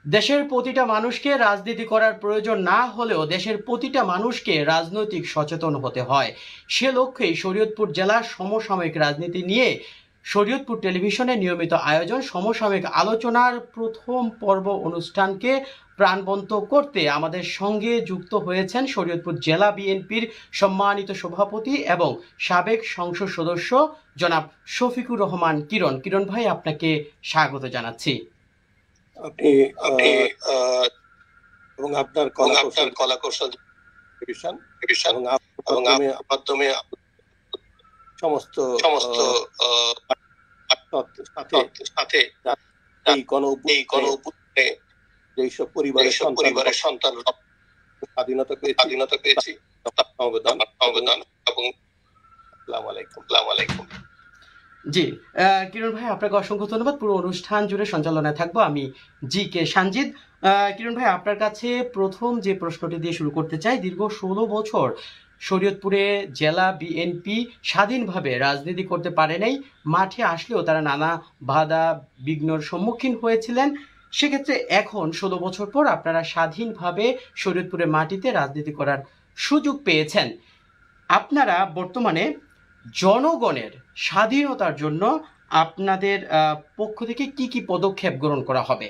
দেশের প্রতিটা মানুষকে রাজনীতি করার প্রয়োজন না হলেও দেশের প্রতিটা মানুষকে রাজনৈতিক সচেতন হতে হয়। সে লক্ষ্যেই শরীয়তপুর জেলার সমসাময়িক রাজনীতি নিয়ে শরীয়তপুর টেলিভিশনে নিয়মিত আয়োজন সমসাময়িক আলোচনার প্রথম পর্ব অনুষ্ঠানকে প্রাণবন্ত করতে আমাদের সঙ্গে যুক্ত হয়েছেন শরীয়তপুর জেলা বিএনপির সম্মানিত সভাপতি এবং সাবেক সংসদ সদস্য জনাব শফিকুর রহমান কিরণ। কিরণ ভাই, আপনাকে স্বাগত জানাচ্ছি। আপনি এবং আপনার কলা কৌশল মাধ্যমে সমস্ত সাথে এই গণঅভ্যুত্থানে যেসব পরিবারের সন্তান স্বাধীনতা পেয়েছি অবদান এবং আসসালামু আলাইকুম। জি কিরণ ভাই, আপনাকে অসংখ্য ধন্যবাদ। পুরো অনুষ্ঠান জুড়ে সঞ্চালনায় থাকবো আমি জি কে সানজিদ। কিরণ ভাই, আপনার কাছে প্রথম যে প্রশ্নটি দিয়ে শুরু করতে চাই, দীর্ঘ 16 বছর শরীয়তপুরে জেলা বিএনপি স্বাধীনভাবে রাজনীতি করতে পারে নাই। মাঠে আসলেও তারা নানা বাধা বিঘ্নর সম্মুখীন হয়েছিলেন। সেক্ষেত্রে এখন 16 বছর পর আপনারা স্বাধীনভাবে শরীয়তপুরের মাটিতে রাজনীতি করার সুযোগ পেয়েছেন। আপনারা বর্তমানে জনগণের স্বাধীনতার জন্য আপনাদের পক্ষ থেকে কি কি পদক্ষেপ গ্রহণ করা হবে?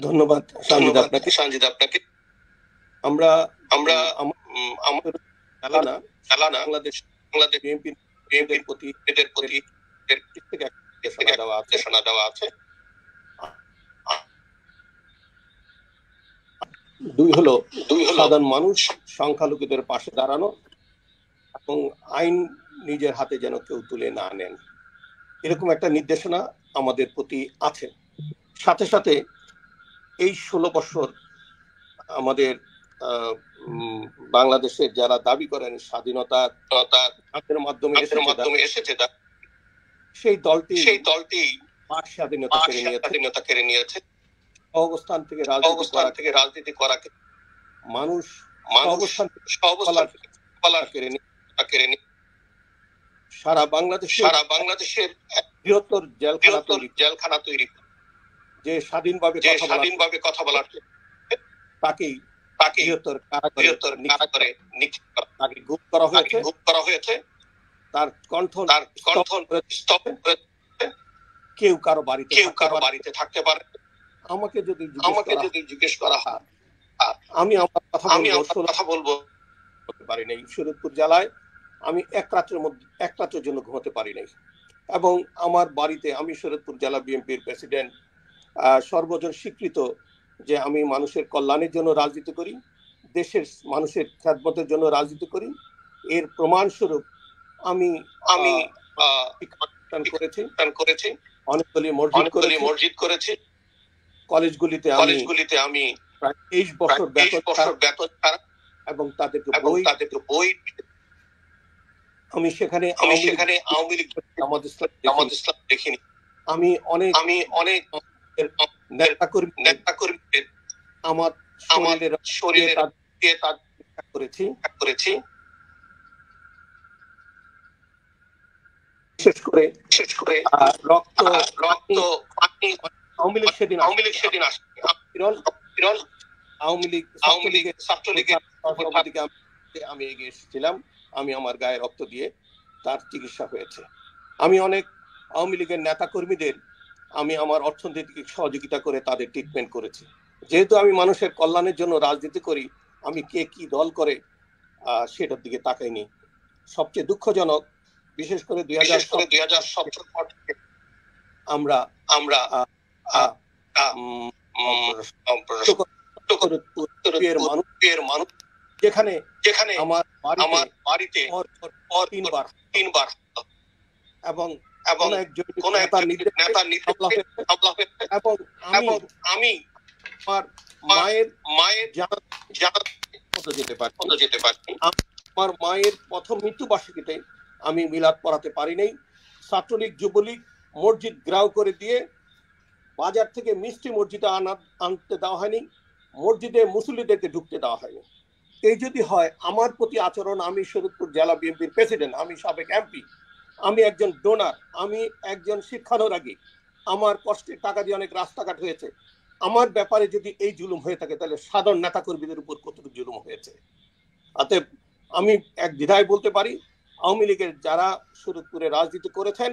ধন্যবাদ সানজিদ আপনাকে। আমরা বাংলাদেশ বিএনপির প্রতি নির্দেশনা দেওয়া আছে। দুই হলো সাধারণ মানুষ সংখ্যালঘুদের পাশে দাঁড়ানো এবং আইন নিজের হাতে যেন কেউ তুলে না নেন, এরকম একটা নির্দেশনা আমাদের প্রতি আছে। সাথে সাথে এই 16 বছর আমাদের বাংলাদেশের যারা দাবি করেন স্বাধীনতার মাধ্যমে এসেছে, সেই দলটি স্বাধীনতা কেড়ে নিয়েছে। অবস্থান থেকে রাজনীতি করাকে মানুষ কেড়ে নিয়ে সারা বাংলাদেশের বৃহত্তর জেলখানা তৈরি, যে স্বাধীনভাবে কথা বলার তাকেই বৃহত্তর কারাগারে তাকে গুম করা হয়েছে। তার কণ্ঠ কেউ কারো বাড়িতে থাকতে পারে। আমাকে যদি জিজ্ঞেস করা হয়, আমি আমার কথা বলবো পারি নাই। শরীয়তপুর জেলায় আমি এক রাতের জন্য ঘুমাতে পারি নাই। এবং আমার বাড়িতে, আমি শরীয়তপুর জেলা বিএনপির প্রেসিডেন্ট, সর্বজন স্বীকৃত যে আমি মানুষের কল্যাণের জন্য রাজনীতি করি, দেশের মানুষের খেদমতের জন্য রাজনীতি করি। এর প্রমাণস্বরূপ আমি করেছি, অনেকগুলি মসজিদ করেছি, কলেজগুলিতে আমি প্রায় 23 বছর বেতন ছাড়া এবং তাদেরকে বই। আমি সেখানে আওয়ামী লীগ জামাত ইসলাম দেখিনি। আমি অনেক নেতা কর্মীদের আমার শরীরে করেছি। বিশেষ করে রক্ত পানি। আওয়ামী লীগ সেদিন আসে। আওয়ামী লীগ ছাত্রলীগের আমি এগিয়ে এসেছিলাম। আমি আমার গায়ে রক্ত দিয়ে তার চিকিৎসা হয়েছে। আমি অনেক আওয়ামী লীগের নেতা কর্মীদের আমি আমার অর্থনৈতিক সহযোগিতা করে তাদের ট্রিটমেন্ট করেছি। যেহেতু আমি মানুষের কল্যাণের জন্য রাজনীতি করি, আমি কে কি দল করে সেটার দিকে তাকাইনি। সবচেয়ে দুঃখজনক, বিশেষ করে 2017 পর থেকে আমরা মানুষ যেখানে আমার বাড়িতে তিনবার এবং কোন একজন নেতা এবং আমি আমার মায়ের যেতে পারি। আমার মায়ের প্রথম মৃত্যুবার্ষিকীতে আমি মিলাদ পড়াতে পারি নাই। ছাত্রলীগ যুবলীগ মসজিদ গ্রাও করে দিয়ে বাজার থেকে মিষ্টি মসজিদে আনতে দেওয়া হয়নি, মসজিদে মুসল্লিদেরকে ঢুকতে দেওয়া হয়নি। এই যদি হয় আমার প্রতি আচরণ, আমি শরীয়তপুর জেলা বিএনপির প্রেসিডেন্ট, আমি সাবেক এমপি, আমি একজন ডোনার, আমি একজন শিক্ষানুরাগী, আমার কষ্টের টাকা দিয়ে অনেক রাস্তাঘাট হয়েছে। আমার ব্যাপারে যদি এই জুলুম হয়ে থাকে, তাহলে সাধারণ নেতা কর্মীদের উপর কতটুকু জুলুম হয়েছে। অতএব আমি এক দ্বিধায় বলতে পারি, আওয়ামী লীগের যারা শরীয়তপুরে রাজনীতি করেছেন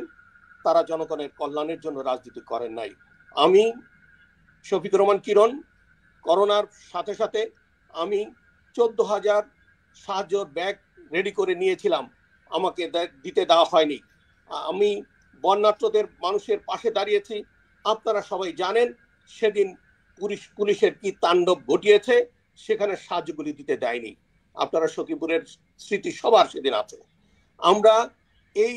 তারা জনগণের কল্যাণের জন্য রাজনীতি করেন নাই। আমি শফিকুর রহমান কিরণ, করোনার সাথে সাথে আমি 14,000 সাহায্য ব্যাগ রেডি করে নিয়েছিলাম, আমাকে দিতে দেওয়া হয়নি। আমি বন্যার্তদের মানুষের পাশে দাঁড়িয়েছি। আপনারা সবাই জানেন সেদিন পুলিশের কি তাণ্ডব ঘটিয়েছে, সেখানে সাহায্যগুলি দিতে দেয়নি। আপনারা সখীপুরের স্মৃতি সবার সেদিন আছে। আমরা এই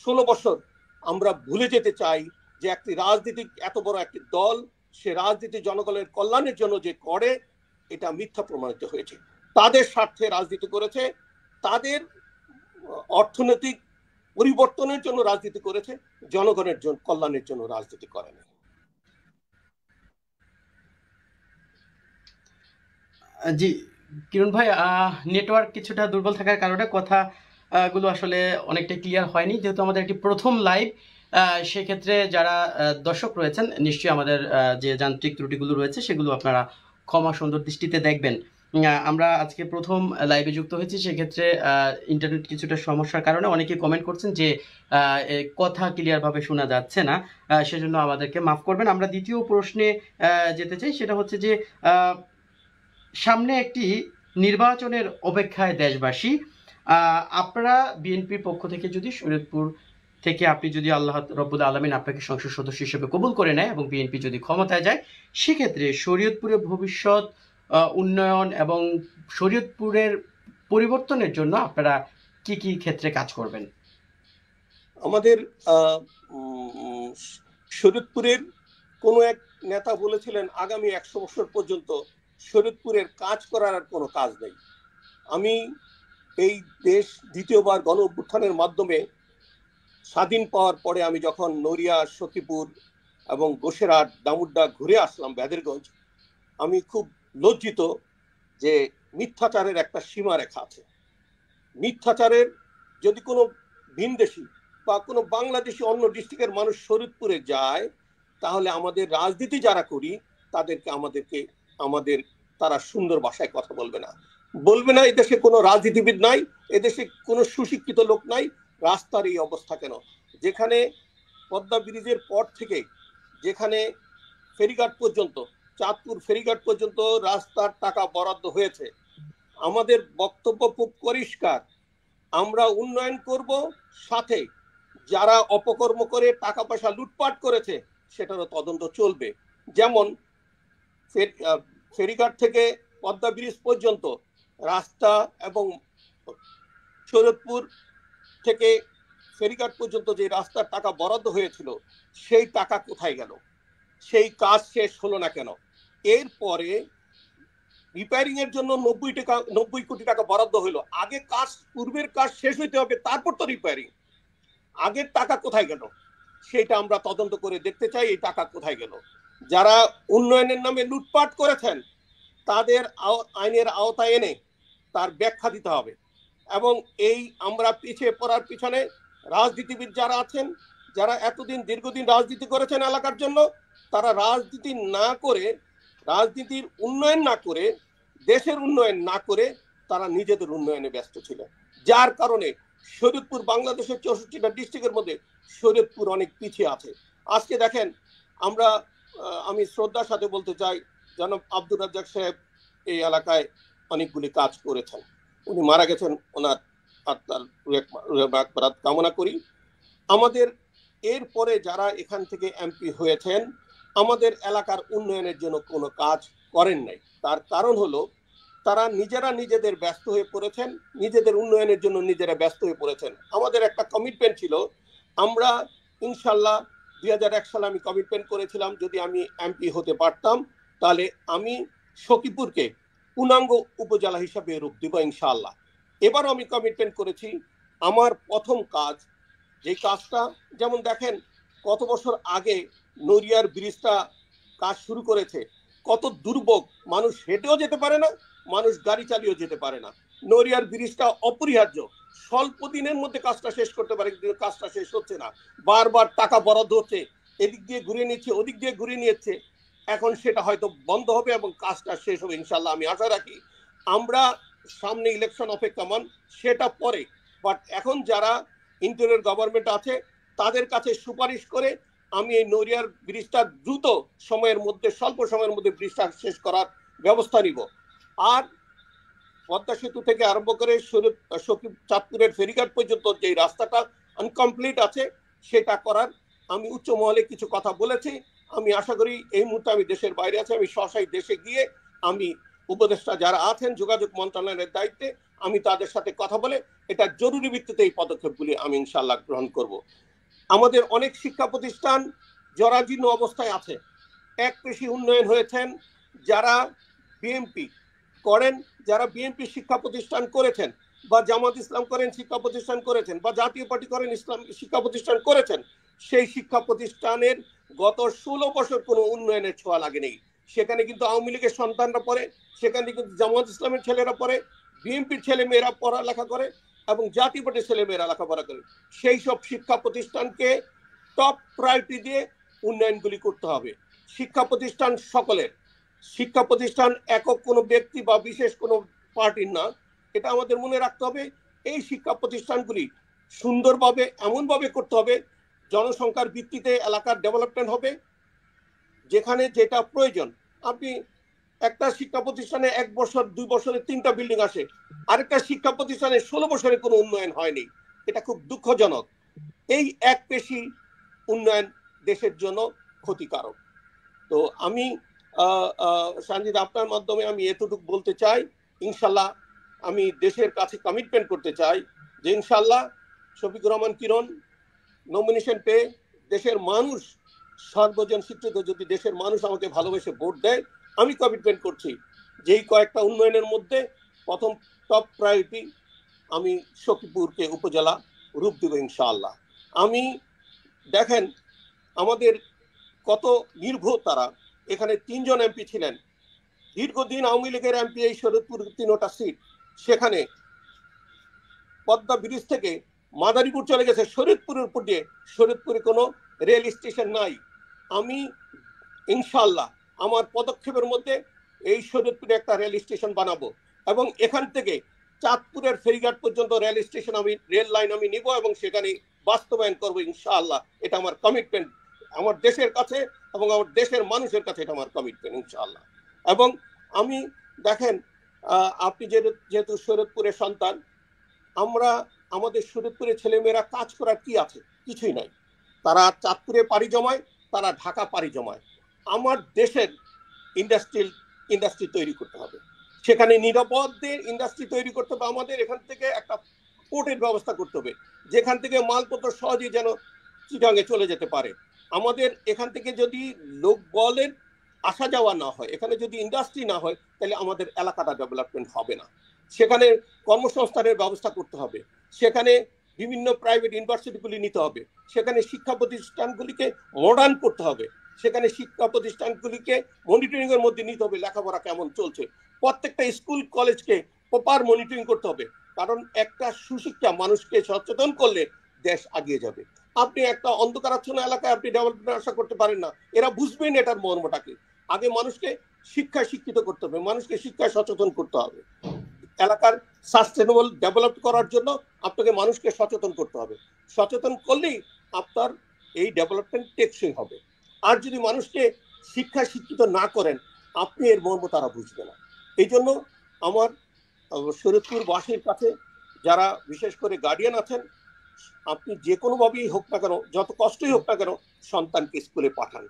16 বছর আমরা ভুলে যেতে চাই যে একটি রাজনীতি, এত বড় একটি দল, সে রাজনীতি জনগণের কল্যাণের জন্য যে করে, এটা মিথ্যা প্রমাণিত হয়েছে। তাদের স্বার্থে রাজনীতি করেছে, তাদের অর্থনৈতিক পরিবর্তনের জন্য রাজনীতি করেছে, জনগণের জন্য কল্যাণের জন্য রাজনীতি করেনি। জি কিরণ ভাই, নেটওয়ার্ক কিছুটা দুর্বল থাকার কারণে কথা গুলো আসলে অনেকটা ক্লিয়ার হয়নি, যেহেতু আমাদের একটি প্রথম লাইভ। সেক্ষেত্রে যারা দর্শক রয়েছেন নিশ্চয়ই আমাদের যে যান্ত্রিক ত্রুটিগুলো রয়েছে সেগুলো আপনারা ক্ষমা সুন্দর দৃষ্টিতে দেখবেন। আমরা আজকে প্রথম লাইভে যুক্ত হয়েছি, সেক্ষেত্রে ইন্টারনেট কিছুটা সমস্যার কারণে অনেকে কমেন্ট করছেন যে কথা ক্লিয়ারভাবে শোনা যাচ্ছে না, সেজন্য আমাদেরকে মাফ করবেন। আমরা দ্বিতীয় প্রশ্নে যেতে চাই, সেটা হচ্ছে যে সামনে একটি নির্বাচনের অপেক্ষায় দেশবাসী। আপনারা বিএনপির পক্ষ থেকে যদি শরীয়তপুর থেকে আপনি যদি আল্লাহ রব্বুল আলামিন আপনাকে সংসদ সদস্য হিসেবে কবুল করে নেয় এবং বিএনপি যদি ক্ষমতায় যায়, সেক্ষেত্রে শরীয়তপুরের ভবিষ্যৎ উন্নয়ন এবং শরীয়তপুরের পরিবর্তনের জন্য আপনারা কি কি ক্ষেত্রে কাজ করবেন? আমাদের শরীয়তপুরের কোন এক নেতা বলেছিলেন আগামী 100 বছর পর্যন্ত শরীয়তপুরের কাজ করার আর কোনো কাজ নেই। আমি এই দেশ দ্বিতীয়বার গণ অভ্যুত্থানের মাধ্যমে স্বাধীন পাওয়ার পরে আমি যখন নড়িয়া, সখীপুর এবং গোসেরহাট, দামুড্ডা ঘুরে আসলাম ব্যাদেরগঞ্জ, আমি খুব লজ্জিত যে মিথ্যাচারের একটা সীমারেখা আছে। মিথ্যাচারের যদি কোনো ভিনদেশি বা কোনো বাংলাদেশি অন্য ডিস্ট্রিক্টের মানুষ শরীয়তপুরে যায়, তাহলে আমাদের রাজনীতি যারা করি আমাদের তারা সুন্দর ভাষায় কথা বলবে না। এদেশে কোনো রাজনীতিবিদ নাই, এদেশে কোনো সুশিক্ষিত লোক নাই, রাস্তার এই অবস্থা কেন? যেখানে পদ্মা ব্রিজের পর থেকে যেখানে ফেরিঘাট পর্যন্ত, চাঁদপুর ফেরিঘাট পর্যন্ত রাস্তার টাকা বরাদ্দ হয়েছে, আমাদের বক্তব্য খুব পরিষ্কার, আমরা উন্নয়ন করব, সাথে যারা অপকর্ম করে টাকা পয়সা লুটপাট করেছে সেটারও তদন্ত চলবে। যেমন ফেরিঘাট থেকে পদ্মা ব্রিজ পর্যন্ত রাস্তা এবং শরীয়তপুর থেকে ফেরিঘাট পর্যন্ত যে রাস্তার টাকা বরাদ্দ হয়েছিল, সেই টাকা কোথায় গেল? সেই কাজ শেষ হলো না কেন? এরপরে রিপেয়ারিং এর জন্য 90 কোটি টাকা বরাদ্দ হলো। আগে পূর্বের কাজ শেষ হইতে হবে, তারপর তো রিপেয়ারিং। আগের টাকা কোথায় গেল সেটা আমরা তদন্ত করে দেখতে চাই। এই টাকা কোথায় গেল? যারা উন্নয়নের নামে লুটপাট করেছেন তাদের আইনের আওতায় এনে তার ব্যাখ্যা দিতে হবে। এবং এই আমরা পিছিয়ে পড়ার পিছনে রাজনীতিবিদ যারা আছেন, যারা এতদিন দীর্ঘদিন রাজনীতি করেছেন এলাকার জন্য, তারা রাজনীতি না করে, রাজনীতির উন্নয়ন না করে, দেশের উন্নয়ন না করে তারা নিজেদের উন্নয়নে ব্যস্ত ছিল, যার কারণে শরীয়তপুর বাংলাদেশের 64টা ডিস্ট্রিক্টের মধ্যে শরীয়তপুর অনেক পিছিয়ে আছে। আজকে দেখেন, আমি শ্রদ্ধার সাথে বলতে চাই, জনাব আব্দুর রাজ্জাক সাহেব এই এলাকায় অনেকগুলি কাজ করেছেন। উনি মারা গেছেন, ওনার আত্মার কামনা করি। আমাদের এরপরে যারা এখান থেকে এমপি হয়েছেন, আমাদের এলাকার উন্নয়নের জন্য কোনো কাজ করেন নাই। তার কারণ হলো তারা নিজেরা নিজেদের ব্যস্ত হয়ে পড়েছেন, নিজেদের উন্নয়নের জন্য নিজেরা ব্যস্ত হয়ে পড়েছেন। আমাদের একটা কমিটমেন্ট ছিল, আমরা ইনশাল্লাহ 2001 সালে আমি কমিটমেন্ট করেছিলাম, যদি আমি এমপি হতে পারতাম তাহলে আমি সখীপুরকে পূর্ণাঙ্গ উপজেলা হিসাবে রূপ দিব ইনশাআল্লাহ। এবারও আমি কমিটমেন্ট করেছি, আমার প্রথম কাজ যে কাজটা, যেমন দেখেন কত বছর আগে নড়িয়ার ব্রিজটা কাজ শুরু করেছে, কত দুর্ভোগ, মানুষ হেঁটেও যেতে পারে না, মানুষ গাড়ি চালিয়েও যেতে পারে না। নড়িয়ার ব্রিজটা অপরিহার্য, স্বল্প দিনের মধ্যে কাজটা শেষ করতে পারে, কিন্তু কাজটা শেষ হচ্ছে না, বারবার টাকা বরাদ্দ হচ্ছে, এদিক দিয়ে ঘুরে নিচ্ছে, ওদিক দিয়ে ঘুরে নিচ্ছে। এখন সেটা হয়তো বন্ধ হবে এবং কাজটা শেষ হবে ইনশাল্লাহ, আমি আশা রাখি। আমরা সামনে ইলেকশন অপেক্ষমান, সেটা পরে। বাট এখন যারা ইন্টেরিয়র গভর্নমেন্ট আছে তাদের কাছে সুপারিশ করে আমি এই নড়িয়ার ব্রিজটা দ্রুত সময়ের মধ্যে, স্বল্প সময়ের মধ্যে ব্রিজটা শেষ করার ব্যবস্থা নিব। আর পদ্মা সেতু থেকে আরম্ভ করে চাঁদপুরের ফেরিঘাট পর্যন্ত যে রাস্তাটা আনকমপ্লিট আছে সেটা করার আমি উচ্চ মহলে কিছু কথা বলেছি। আমি আশা করি এই মুহূর্তে আমি দেশের বাইরে আছি, আমি সরাসরি দেশে গিয়ে আমি উপদেষ্টা যারা আছেন যোগাযোগ মন্ত্রণালয়ের দায়িত্বে, আমি তাদের সাথে কথা বলে এটা জরুরি ভিত্তিতে এই পদক্ষেপগুলি আমি ইনশাল্লাহ গ্রহণ করব। আমাদের অনেক শিক্ষা প্রতিষ্ঠান জরাজীর্ণ অবস্থায় আছে। এক পেশি উন্নয়ন হয়েছেন যারা বিএমপি করেন, যারা বিএনপি শিক্ষা প্রতিষ্ঠান করেছেন, বা জামাত ইসলাম করেন শিক্ষা প্রতিষ্ঠান করেছেন, বা জাতীয় পার্টি করেন ইসলাম শিক্ষা প্রতিষ্ঠান করেছেন, সেই শিক্ষা প্রতিষ্ঠানের গত 16 বছর কোনো উন্নয়নের ছোঁয়া লাগেনি। সেখানে কিন্তু আওয়ামী লীগের সন্তানরা পড়ে, সেখানে কিন্তু জামাত ইসলামের ছেলেরা পড়ে, বিএনপির ছেলে মেয়েরা পড়ালেখা করে এবং জাতীয় পার্টির ছেলে মেয়েরা লেখাপড়া করে। সেই সব শিক্ষা প্রতিষ্ঠানকে টপ প্রায়োরিটি দিয়ে উন্নয়নগুলি করতে হবে। শিক্ষা প্রতিষ্ঠান সকলের, শিক্ষা প্রতিষ্ঠান একক কোনো ব্যক্তি বা বিশেষ কোনো পার্টির না, এটা আমাদের মনে রাখতে হবে। এই শিক্ষা প্রতিষ্ঠানগুলি সুন্দরভাবে এমনভাবে করতে হবে জনসংখ্যার ভিত্তিতে এলাকার ডেভেলপমেন্ট হবে, যেখানে যেটা প্রয়োজন। আপনি একটা শিক্ষা প্রতিষ্ঠানে 1 বছর 2 বছরে 3টা বিল্ডিং আসে, আরেকটা শিক্ষা প্রতিষ্ঠানে 16 বছরে কোনো উন্নয়ন হয়নি, এটা খুব দুঃখজনক। এই এক পেশি উন্নয়ন দেশের জন্য ক্ষতিকারক। তো আমি সঞ্জিত আপনার মাধ্যমে আমি এতটুকু বলতে চাই, ইনশাল্লাহ আমি দেশের কাছে কমিটমেন্ট করতে চাই যে ইনশাল্লাহ শফিকুর রহমান কিরণ নমিনেশন পেয়ে দেশের মানুষ সর্বজন স্বীকৃত, যদি দেশের মানুষ আমাকে ভালোবেসে ভোট দেয়, আমি কমিটমেন্ট করছি যেই কয়েকটা উন্নয়নের মধ্যে প্রথম টপ প্রায়োরিটি আমি সখীপুরকে উপজেলা রূপ দেব ইনশাআল্লাহ। আমি দেখেন আমাদের কত নির্ভর তারা, এখানে 3 জন এমপি ছিলেন, দীর্ঘদিন আওয়ামী লীগের এমপি এই শরীয়তপুর 3টা সিট, সেখানে পদ্মা ব্রিজ থেকে মাদারীপুর চলে গেছে শরীয়তপুরের উপর দিয়ে, শরীয়তপুরে কোনো রেল স্টেশন নাই। আমি ইনশাআল্লাহ আমার পদক্ষেপের মধ্যে এই শরীয়তপুরে একটা রেল স্টেশন বানাবো এবং এখান থেকে চাঁদপুরের ফেরিঘাট পর্যন্ত রেল স্টেশন আমি, রেল লাইন আমি নিব এবং সেখানে বাস্তবায়ন করবো ইনশাআল্লাহ। এটা আমার কমিটমেন্ট আমার দেশের কাছে এবং আমার দেশের মানুষের কাছে, এটা আমার কমিটমেন্ট ইনশাআল্লাহ। এবং আমি দেখেন আপনি যেহেতু শরীয়তপুরের সন্তান, আমরা আমাদের শরীয়তপুরের ছেলেমেয়েরা কাজ করার কি আছে? কিছুই নাই। তারা চাঁদপুরে পাড়ি জমায়, তারা ঢাকা পাড়ি জমায়। আমার দেশের ইন্ডাস্ট্রি তৈরি করতে হবে, সেখানে নিরাপদের ইন্ডাস্ট্রি তৈরি করতে হবে। আমাদের এখান থেকে একটা পোর্টের ব্যবস্থা করতে হবে যেখান থেকে মালপত্র সহজেই যেন চিটাঙে চলে যেতে পারে। আমাদের এখান থেকে যদি লোক বলের আসা যাওয়া না হয়, এখানে যদি ইন্ডাস্ট্রি না হয়, তাহলে আমাদের এলাকাটা ডেভেলপমেন্ট হবে না। সেখানে কর্মসংস্থানের ব্যবস্থা করতে হবে, সেখানে বিভিন্ন প্রাইভেট ইউনিভার্সিটিগুলি নিতে হবে, সেখানে শিক্ষা প্রতিষ্ঠানগুলিকে মডার্ন করতে হবে, সেখানে শিক্ষা প্রতিষ্ঠানগুলিকে মনিটরিং এর মধ্যে নিতে হবে, লেখাপড়া কেমন চলছে, প্রত্যেকটা স্কুল কলেজকে প্রপার মনিটরিং করতে হবে। কারণ একটা সুশিক্ষা মানুষকে সচেতন করলে দেশ আগিয়ে যাবে। আপনি একটা অন্ধকারাচ্ছন্ন এলাকায় আপনি ডেভেলপমেন্ট আশা করতে পারেন না, এরা বুঝবেন এটার মর্মটাকে। আগে মানুষকে শিক্ষায় শিক্ষিত করতে হবে, মানুষকে শিক্ষায় সচেতন করতে হবে। এলাকার সাস্টেনেবল ডেভেলপ করার জন্য আপনাকে মানুষকে সচেতন করতে হবে, সচেতন করলেই আপনার এই ডেভেলপমেন্ট টেকসই হবে। আর যদি মানুষকে শিক্ষায় শিক্ষিত না করেন, আপনি এর মর্ম তারা বুঝবে না। এই জন্য আমার শরীয়তপুরবাসীর কাছে যারা বিশেষ করে গার্ডিয়ান আছেন, আপনি যে কোনোভাবেই হোক না কেন, যত কষ্টই হোক না কেন, সন্তানকে স্কুলে পাঠান।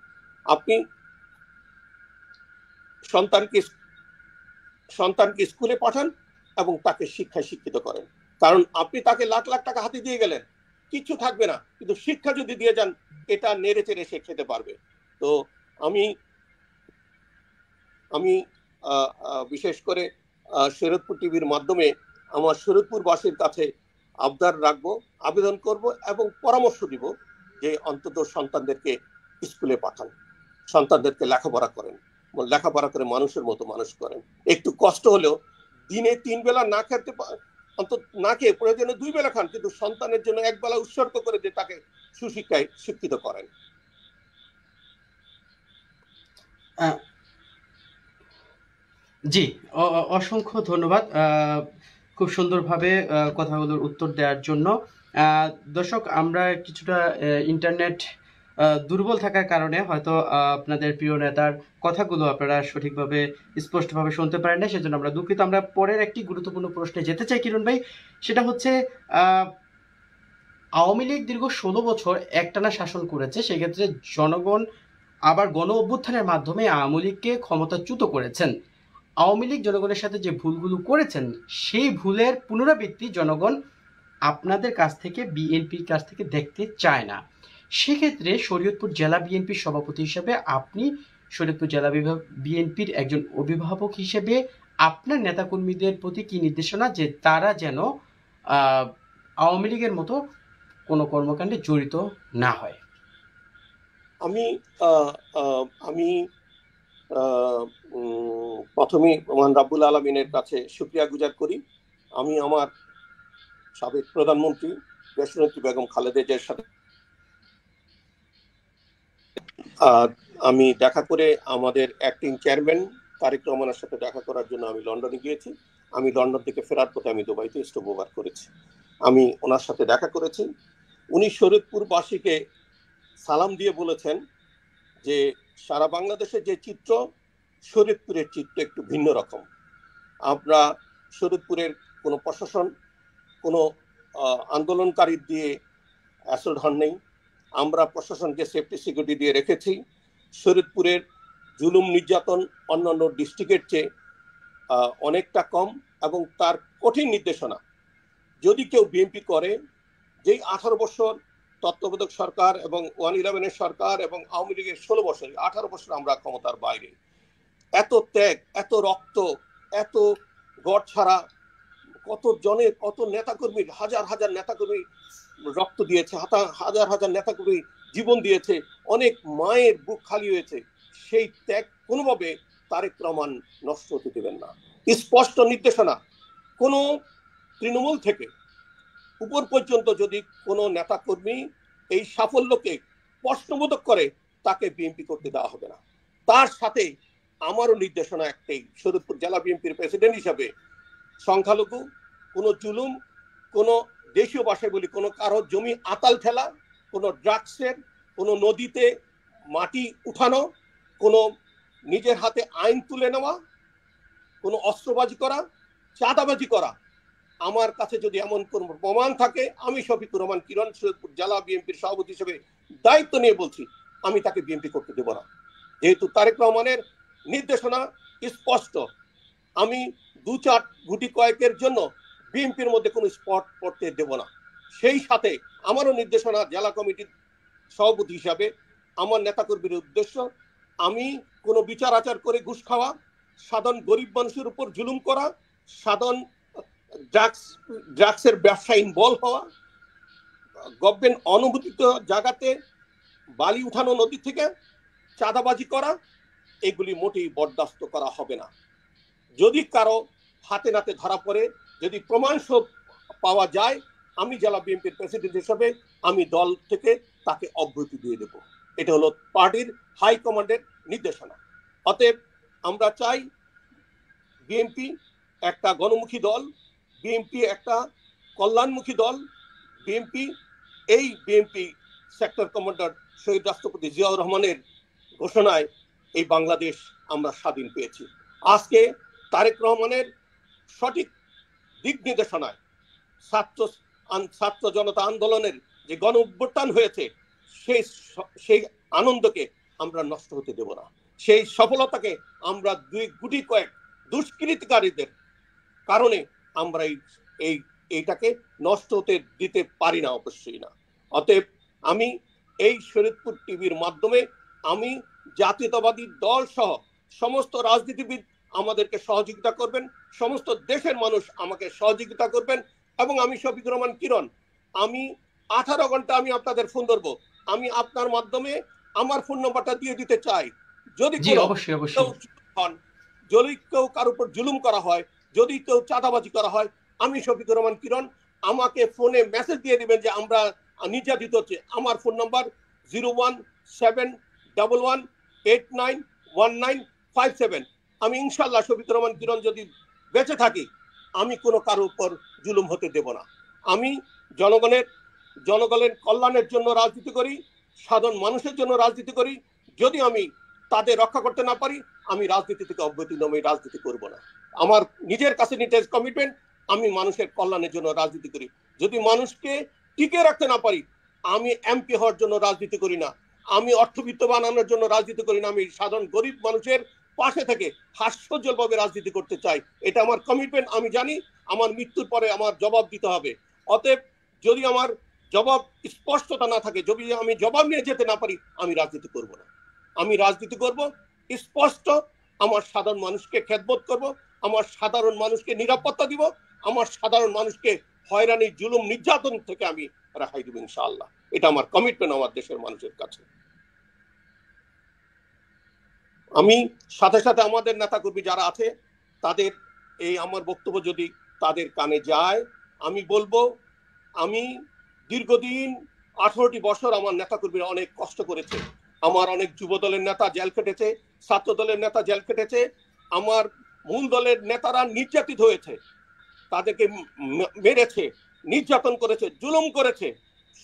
আপনি সন্তানকে স্কুলে পাঠান এবং তাকে শিক্ষায় শিক্ষিত করেন। কারণ আপনি তাকে লাখ লাখ টাকা হাতে দিয়ে গেলেন, কিচ্ছু থাকবে না, কিন্তু শিক্ষা যদি দিয়ে যান, এটা নেড়ে চেড়ে সে খেতে পারবে। তো আমি আমি বিশেষ করে শরীয়তপুর টিভির মাধ্যমে আমার শরীয়তপুরবাসীর কাছে আবদার রাখবো, আবেদন করব এবং পরামর্শ দিব যে অন্তত সন্তানদেরকে স্কুলে পাঠান, সন্তানদেরকে লেখাপড়া করেন, লেখাপড়া করে মানুষের মতো মানুষ করেন। একটু কষ্ট হলেও দিনে 3 বেলা না খেতে, অন্তত না খেয়ে প্রয়োজনে 2 বেলা খান, কিন্তু সন্তানের জন্য 1 বেলা উৎসর্গ করে দিয়ে তাকে সুশিক্ষায় শিক্ষিত করেন। আহ, জি, অসংখ্য ধন্যবাদ খুব সুন্দরভাবে কথাগুলোর উত্তর দেওয়ার জন্য। দর্শক, আমরা কিছুটা ইন্টারনেট দুর্বল থাকার কারণে হয়তো আপনাদের প্রিয় নেতার কথাগুলো আপনারা সঠিকভাবে স্পষ্টভাবে শুনতে পারেন না, সেজন্য আমরা দুঃখিত। আমরা পরের একটি গুরুত্বপূর্ণ প্রশ্নে যেতে চাই কিরণ ভাই। সেটা হচ্ছে আওয়ামী লীগ দীর্ঘ 16 বছর একটানা শাসন করেছে, সেক্ষেত্রে জনগণ আবার গণ অভ্যুত্থানের মাধ্যমে আওয়ামী লীগকে ক্ষমতাচ্যুত করেছেন। আওয়ামী লীগ জনগণের সাথে যে ভুলগুলো করেছেন, সেই ভুলের পুনরাবৃত্তি জনগণ আপনাদের কাছ থেকে, বিএনপির কাছ থেকে দেখতে চায় না। সেক্ষেত্রে শরীয়তপুর জেলা বিএনপির সভাপতি হিসেবে আপনি, শরীয়তপুর জেলা বিএনপির একজন অভিভাবক হিসেবে আপনার নেতাকর্মীদের প্রতি কি নির্দেশনা, যে তারা যেন আওয়ামী লীগের মতো কোনো কর্মকাণ্ডে জড়িত না হয়? আমি আমি প্রথমে মহান রাব্বুল আলমিনের কাছে শুকরিয়া গুজার করি। আমি আমার সাবেক প্রধানমন্ত্রী দেশনেত্রী বেগম খালেদা জিয়ার সাথে আমি দেখা করে, আমাদের অ্যাক্টিং চেয়ারম্যান তারেক রহমানের সাথে দেখা করার জন্য আমি লন্ডনে গিয়েছি। আমি লন্ডন থেকে ফেরার পথে আমি দুবাইতে স্টপ ওভার করেছি। আমি ওনার সাথে দেখা করেছি। উনি শরীয়তপুরবাসীকে সালাম দিয়ে বলেছেন যে সারা বাংলাদেশের যে চিত্র, শরীয়তপুরের চিত্র একটু ভিন্ন রকম। আমরা শরীয়তপুরের কোনো প্রশাসন, কোনো আন্দোলনকারী দিয়ে অ্যাসল্ট হন নেই। আমরা প্রশাসনকে সেফটি সিকিউরিটি দিয়ে রেখেছি। শরীয়তপুরের জুলুম নির্যাতন অন্যান্য ডিস্ট্রিক্টের চেয়ে অনেকটা কম, এবং তার কঠিন নির্দেশনা যদি কেউ বিএনপি করে, যেই 18 বছর তত্ত্বাবধায়ক সরকার এবং 111-এর সরকার এবং আওয়ামী লীগের 16 বছর, 18 বছর আমরা ক্ষমতার বাইরে, এত ত্যাগ, এত রক্ত, এত গড় ছাড়া, কত জনের, কত নেতাকর্মী, হাজার হাজার নেতাকর্মী রক্ত দিয়েছে, হাজার হাজার নেতাকর্মী জীবন দিয়েছে, অনেক মায়ের বুক খালি হয়েছে। সেই ত্যাগ কোনোভাবে তারেক রহমান নষ্ট হতে দেবেন না। স্পষ্ট নির্দেশনা, কোনো তৃণমূল থেকে উপর পর্যন্ত যদি কোনো নেতাকর্মী এই সাফল্যকে প্রশ্নবোধক করে, তাকে বিএনপি করতে দেওয়া হবে না। তার সাথে আমারও নির্দেশনা একটাই, শরীয়তপুর জেলা বিএনপির প্রেসিডেন্ট হিসাবে, সংখ্যালঘু কোনো জুলুম, কোনো দেশীয় ভাষায় বলি, কোনো কারো জমি আতাল ঠেলা, কোনো ড্রাগসের, কোনো নদীতে মাটি উঠানো, কোনো নিজের হাতে আইন তুলে নেওয়া, কোনো অস্ত্রবাজি করা, চাঁদাবাজি করা, আমার কাছে যদি এমন কোন প্রমাণ থাকে, আমি শফিকুর রহমান কিরণ শরীয়তপুর জেলা বিএনপির সভাপতি হিসেবে দায়িত্ব নিয়ে বলছি, আমি তাকে বিএনপি করতে দেব না। যেহেতু তারেক রহমানের নির্দেশনা স্পষ্ট, আমি 2-4 গুটি কয়েকের জন্য বিএনপির মধ্যে কোনো স্পট পড়তে দেব না। সেই সাথে আমারও নির্দেশনা জেলা কমিটির সভাপতি হিসাবে, আমার নেতাকর্মীর উদ্দেশ্য, আমি কোনো বিচার আচার করে ঘুষ খাওয়া, সাধারণ গরিব মানুষের উপর জুলুম করা, সাধারণ ড্রাগসের ব্যবসা ইনভলভ হওয়া, গভর্নমেন্ট অনুমোদিত জায়গাতে বালি উঠানো নদী থেকে, চাঁদাবাজি করা, এগুলি মোটেই বরদাস্ত করা হবে না। যদি কারো হাতে নাতে ধরা পড়ে, যদি প্রমাণ সব পাওয়া যায়, আমি জেলা বিএনপির প্রেসিডেন্ট হিসেবে আমি দল থেকে তাকে অব্যাহতি দিয়ে দেব। এটা হলো পার্টির হাই কমান্ডের নির্দেশনা। অতএব আমরা চাই বিএনপি একটা গণমুখী দল, বিএনপি একটা কল্যাণমুখী দল। বিএনপি সেক্টর কমান্ডার শহীদ রাষ্ট্রপতি জিয়াউর রহমানের ঘোষণায় এই বাংলাদেশ আমরা স্বাধীন পেয়েছি। আজকে তারেক রহমানের সঠিক দিক নির্দেশনায় ছাত্র জনতা আন্দোলনের যে গণ অভ্যুত্থান হয়েছে, সেই আনন্দকে আমরা নষ্ট হতে দেব না। সেই সফলতাকে আমরা গুটি কয়েক দুষ্কৃতিকারীদের কারণে আমরা এইটাকে নষ্ট হতে দিতে পারি না, অবশ্যই না। অতএব আমি এই শরীয়তপুর টিভির মাধ্যমে আমি জাতীয়তাবাদী দল সহ সমস্ত রাজনীতিবিদ আমাদেরকে সহযোগিতা করবেন, সমস্ত দেশের মানুষ আমাকে সহযোগিতা করবেন, এবং আমি শফিকুর রহমান কিরণ, আমি 18 ঘন্টা আমি আপনাদের ফোন ধরবো। আমি আপনার মাধ্যমে আমার ফোন নাম্বারটা দিয়ে দিতে চাই। যদি যদি কেউ কার উপর জুলুম করা হয়, যদি কেউ চাঁদাবাজি করা হয়, আমি শফিকুর রহমান কিরণ, আমাকে ফোনে মেসেজ দিয়ে দিবেন যে আমরা নির্যাতিত হচ্ছে। আমার ফোন নাম্বার 0171189 1957। আমি ইনশাআল্লাহ শফিকুর রহমান কিরণ যদি বেঁচে থাকি আমি কোনো কারো উপর জুলুম হতে দেব না। আমি জনগণের কল্যাণের জন্য রাজনীতি করি, সাধারণ মানুষের জন্য রাজনীতি করি। যদি আমি তাদের রক্ষা করতে না পারি আমি রাজনীতি থেকে অব্যাহতি নেব, রাজনীতি করব না। আমার নিজের কাছে নিজের কমিটমেন্ট, আমি মানুষের কল্যাণের জন্য রাজনীতি করি। যদি মানুষকে টিকে রাখতে না পারি আমি এমপি হওয়ার জন্য রাজনীতি করি না, আমি অর্থবিত্ত বানানোর জন্য রাজনীতি করি না, আমি সাধারণ গরিব মানুষের পাশে থেকে হাস্যজ্জ্বলভাবে রাজনীতি করতে চাই। এটা আমার কমিটমেন্ট। আমি জানি আমার মৃত্যুর পরে আমার জবাব দিতে হবে। অতএব যদি আমার জবাব স্পষ্টতা না থাকে, যদি আমি জবাব নিয়ে যেতে না পারি আমি রাজনীতি করব না। আমি রাজনীতি করব স্পষ্ট, আমার সাধারণ মানুষকে খেদমত করব, আমার সাধারণ মানুষকে নিরাপত্তা দিব, আমার সাধারণ মানুষকে হয়রানি জুলুম নির্যাতন থেকে আমি রেহাই দেব ইনশাআল্লাহ। এটা আমার কমিটমেন্ট আমার দেশের মানুষের কাছে। আমি সাথে সাথে আমাদের নেতাকর্মী যারা আছে তাদের এই আমার বক্তব্য যদি তাদের কানে যায় আমি বলবো, আমি দীর্ঘদিন 18টি বছর আমার নেতাকর্মীরা অনেক কষ্ট করেছে। আমার অনেক যুব দলের নেতা জেল খেটেছে, ছাত্র দলের নেতা জেল খেটেছে, আমার মূল দলের নেতারা নির্যাতিত হয়েছে, তাদেরকে মেরেছে, নির্যাতন করেছে, জুলুম করেছে।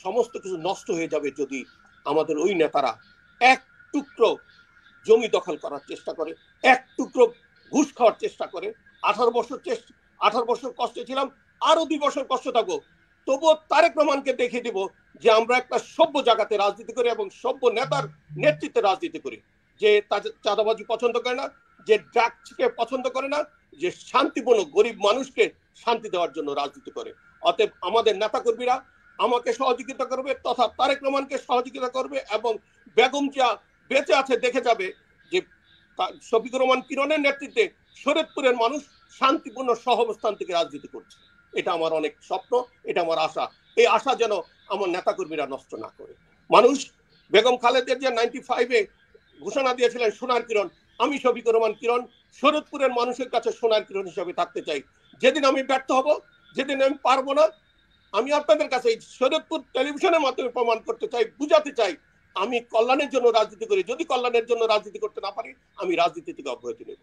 সমস্ত কিছু নষ্ট হয়ে যাবে যদি আমাদের ওই নেতারা এক টুকরো জমি দখল করার চেষ্টা করে, এক টুকরো ঘুষ খাওয়ার চেষ্টা করে। 18 বছর কষ্টে ছিলাম, আরো 2 বছর কষ্ট থাকবো, তবুও তারেক রহমানকে দেখিয়ে দিব যে আমরা একটা সভ্য জায়গাতে রাজনীতি করি এবং সভ্য নেতার নেতৃত্বে রাজনীতি করি, যে চাঁদাবাজি পছন্দ করে না, যে ড্রাগসকে পছন্দ করে না, যে শান্তিপূর্ণ গরিব মানুষকে শান্তি দেওয়ার জন্য রাজনীতি করে। অতএব আমাদের নেতাকর্মীরা আমাকে সহযোগিতা করবে তথা তারেক রহমানকে সহযোগিতা করবে এবং বেগম জিয়া বেঁচে আছে দেখে যাবে যে শফিকুর রহমান কিরণের নেতৃত্বে শরীয়তপুরের মানুষ শান্তিপূর্ণ সহাবস্থান থেকে রাজনীতি করছে। এটা আমার অনেক স্বপ্ন, এটা আমার আশা। এই আশা যেন আমার নেতাকর্মীরা নষ্ট না করে। মানুষ বেগম খালেদা জিয়া 95-এ ঘোষণা দিয়েছিলেন সোনার কিরণ, আমি শফিকুর রহমান কিরণ শরীয়তপুরের মানুষের কাছে সোনার কিরণ হিসেবে থাকতে চাই। যেদিন আমি ব্যর্থ হব, যেদিন আমি পারবো না, আমি আপনাদের কাছে শরীয়তপুর টেলিভিশনের মাধ্যমে প্রমাণ করতে চাই, বুঝাতে চাই আমি কল্যাণের জন্য রাজনীতি করি। যদি কল্যাণের জন্য রাজনীতি করতে না পারি আমি রাজনীতি থেকে অব্যাহতি নেব।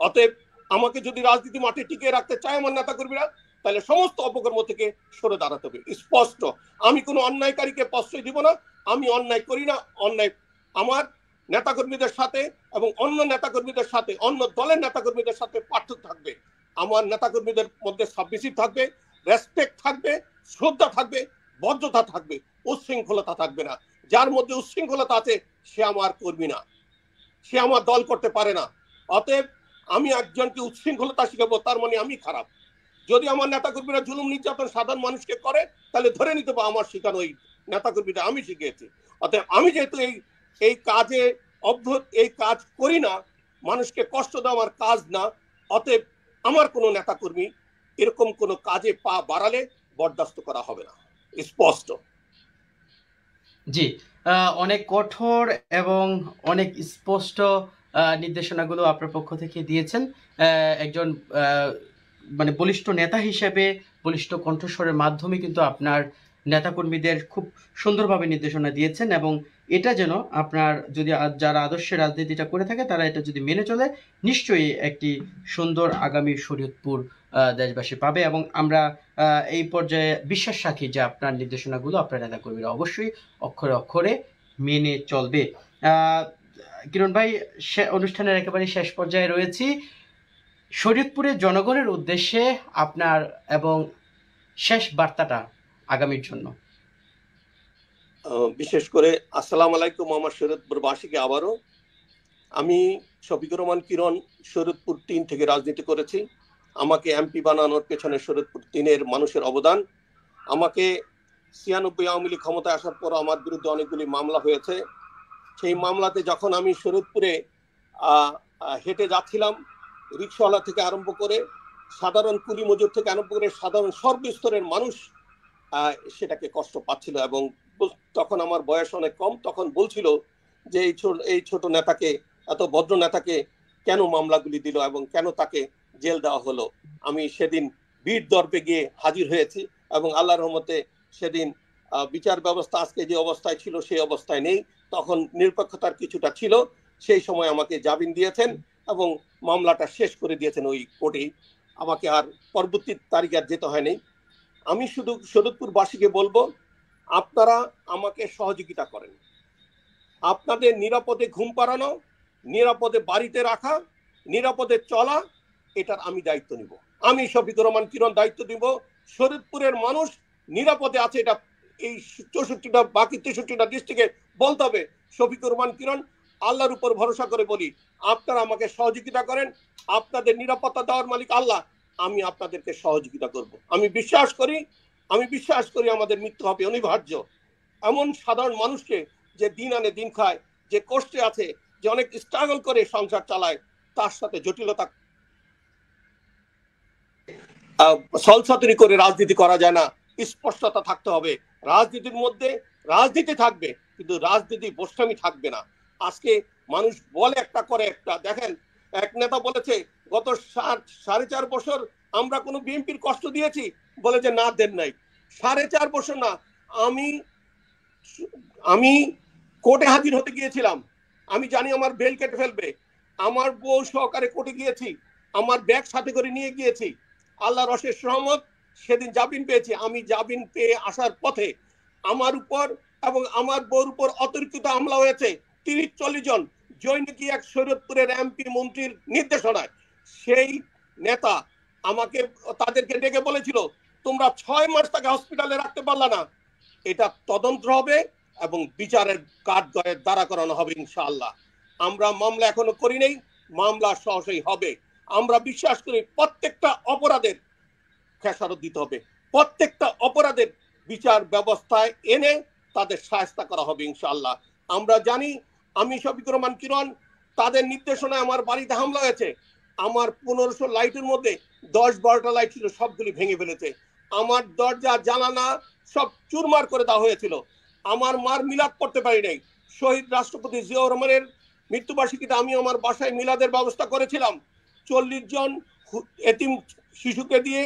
অতএব আমাকে যদি রাজনীতি মাঠে টিকিয়ে রাখতে চায় আমার নেতাকর্মীরা, তাহলে সমস্ত অপকর্ম থেকে সরে দাঁড়াতে হবে। স্পষ্ট, আমি কোনো অন্যায়কারীকে প্রশ্রয় দিব না, আমি অন্যায় করি না। অন্যায় আমার নেতাকর্মীদের সাথে এবং অন্য নেতাকর্মীদের সাথে, অন্য দলের নেতাকর্মীদের সাথে পার্থক্য থাকবে। আমার নেতাকর্মীদের মধ্যে সাবমিসিভ থাকবে, রেসপেক্ট থাকবে, শ্রদ্ধা থাকবে, ভদ্রতা থাকবে, উচ্ছৃঙ্খলতা থাকবে না। যার মধ্যে উচ্ছৃঙ্খলতা আছে সে আমার কর্মী না, সে আমার দল করতে পারে না। অতএব আমি একজনকে উচ্ছৃঙ্খলতা শিখাবো তার মানে আমি খারাপ। যদি আমার নেতাকর্মীরা জুলুম নির্যাতন সাধারণ মানুষকে করে তাহলে ধরে নিতে পারবো আমার শিখানো ওই নেতাকর্মীরা আমি শিখিয়েছি। অতএব আমি যেহেতু এই কাজে এই কাজ করি না, মানুষকে কষ্ট দেওয়া আমার কাজ না, অতএব আমার কোনো নেতাকর্মী এরকম কোনো কাজে পা বাড়ালে বরদাস্ত করা হবে না। স্পষ্ট। জি, অনেক কঠোর এবং অনেক স্পষ্ট নির্দেশনাগুলো আপনার পক্ষ থেকে দিয়েছেন। একজন মানে বলিষ্ঠ নেতা হিসেবে বলিষ্ঠ কণ্ঠস্বরের মাধ্যমে কিন্তু আপনার নেতাকর্মীদের খুব সুন্দরভাবে নির্দেশনা দিয়েছেন এবং এটা যেন আপনার যদি যারা আদর্শে রাজনীতিটা করে থাকে তারা এটা যদি মেনে চলে নিশ্চয়ই একটি সুন্দর আগামী শরীয়তপুর দেশবাসী পাবে এবং আমরা এই পর্যায়ে বিশ্বাস রাখি যে আপনার নির্দেশনাগুলো আপনার নেতাকর্মীরা অবশ্যই অক্ষরে অক্ষরে মেনে চলবে। কিরণ ভাই, অনুষ্ঠানের একেবারে শেষ পর্যায়ে রয়েছি। শরীয়তপুরের জনগণের উদ্দেশ্যে আপনার এবং শেষ বার্তাটা আগামীর জন্য। বিশেষ করে আসসালামু আলাইকুম আমার শরীয়তপুরবাসীকে। আবারও আমি শফিকুর রহমান কিরণ শরীয়তপুর 3 থেকে রাজনীতি করেছি। আমাকে এমপি বানানোর পেছনে শরীয়তপুর 3-এর মানুষের অবদান। আমাকে 96 আওয়ামী লীগ ক্ষমতায় আসার পর আমার বিরুদ্ধে অনেকগুলি মামলা হয়েছে। সেই মামলাতে যখন আমি শরীয়তপুরে হেঁটে যাচ্ছিলাম, রিক্সাওয়ালা থেকে আরম্ভ করে সাধারণ কুলি মজুর থেকে আরম্ভ করে সাধারণ সর্বস্তরের মানুষ সেটাকে কষ্ট পাচ্ছিল এবং তখন আমার বয়স অনেক কম, তখন বলছিল যে এই ছোট নেতাকে, এত ভদ্র নেতাকে কেন মামলাগুলি দিল এবং কেন তাকে জেল দেওয়া হলো। আমি সেদিন বীর দর্পে গিয়ে হাজির হয়েছি এবং আল্লাহর রহমতে সেদিন বিচার ব্যবস্থা আজকে যে অবস্থায় ছিল সেই অবস্থায় নেই। তখন নিরপেক্ষতার কিছুটা ছিল, সেই সময় আমাকে জামিন দিয়েছেন এবং মামলাটা শেষ করে দিয়েছেন ওই কোর্টেই। আমাকে আর পরবর্তী তারিখে আর যেতে হয়নি। আমি শুধু শরীয়তপুরবাসীকে বলবো, আপনারা আমাকে সহযোগিতা করেন। আপনাদের নিরাপদে ঘুম পাড়ানো, নিরাপদে বাড়িতে রাখা, নিরাপদে চলা, এটার আমি দায়িত্ব নিব। আমি শফিকুর রহমান কিরণ দায়িত্ব দিব। শরীয়তপুরের মানুষ নিরাপদে আছে, এটা এই 64টা বাকি 63টা ডিস্ট্রিক্টে বলতে হবে। শফিকুর রহমান কিরণ আল্লাহর উপর ভরসা করে বলি, আপনারা আমাকে সহযোগিতা করেন। আপনাদের নিরাপত্তা দেওয়ার মালিক আল্লাহ, আমি আপনাদেরকে সহযোগিতা করব। আমি বিশ্বাস করি আমাদের মৃত্যু হবে অনিবার্য। এমন সাধারণ মানুষকে যে দিন আনে দিন খায়, যে কষ্টে আছে, যে অনেক স্ট্রাগল করে সংসার চালায়, তার সাথে জটিলতা সলসাতুরি করে রাজনীতি করা যায় না। স্পষ্টতা থাকতে হবে। রাজনীতির মধ্যে রাজনীতি থাকবে, কিন্তু রাজনীতি বোস্টামি থাকবে না। আজকে মানুষ বলে একটা করে একটা। দেখেন, এক নেতা বলেছে গত 4.5 বছর আমরা কোনো বিএনপির কষ্ট দিয়েছি, বলে যে না, দেন নাই। 4.5 বছর না, আমি কোর্টে হাজির হতে গিয়েছিলাম, আমি জানি আমার বেল কেটে ফেলবে, আমার বউ সহকারে কোর্টে গিয়েছি, আমার ব্যাগ সাথে করে নিয়ে গিয়েছি। আল্লাহর অশেষ রহমত, সেদিন জামিন পেয়েছি। আমি জামিন পেয়ে আসার পথে আমার উপর এবং আমার বউর উপর অতর্কিত হামলা হয়েছে। 30-40 জন জৈনিকি এক শরীয়তপুরের এমপি মন্ত্রীর নির্দেশনায়। সেই নেতা আমাকে তাদেরকে ডেকে বলেছিল, তোমরা 6 মাস তাকে হসপিটালে রাখতে পারলা না। এটা তদন্ত হবে এবং বিচারের কাঠগড়ে দাঁড়া করানো হবে ইনশাআল্লাহ। আমরা মামলা এখনো করি নাই, মামলা সহজেই হবে। আমরা বিশ্বাস করি প্রত্যেকটা অপরাধের খেসারত দিতে হবে, প্রত্যেকটা অপরাধের বিচার ব্যবস্থায় এনে তাদের শায়েস্তা করা হবে ইনশাআল্লাহ। আমরা জানি, আমি শফিকুর রহমান কিরণ, তাদের নির্দেশনায় আমার বাড়িতে হামলা হয়েছে। আমার 1500 লাইটের মধ্যে 10-12টা লাইট ছিল, সবগুলি ভেঙে ফেলেছে। আমার দরজা জানালা সব চুরমার করে দেওয়া হয়েছিল। আমার মার মিলাদ পড়তে পারি নাই। শহীদ রাষ্ট্রপতি জিয়াউর রহমানের মৃত্যুবার্ষিকীতে আমি আমার বাসায় মিলাদের ব্যবস্থা করেছিলাম। 40 জন এতিম শিশুকে দিয়ে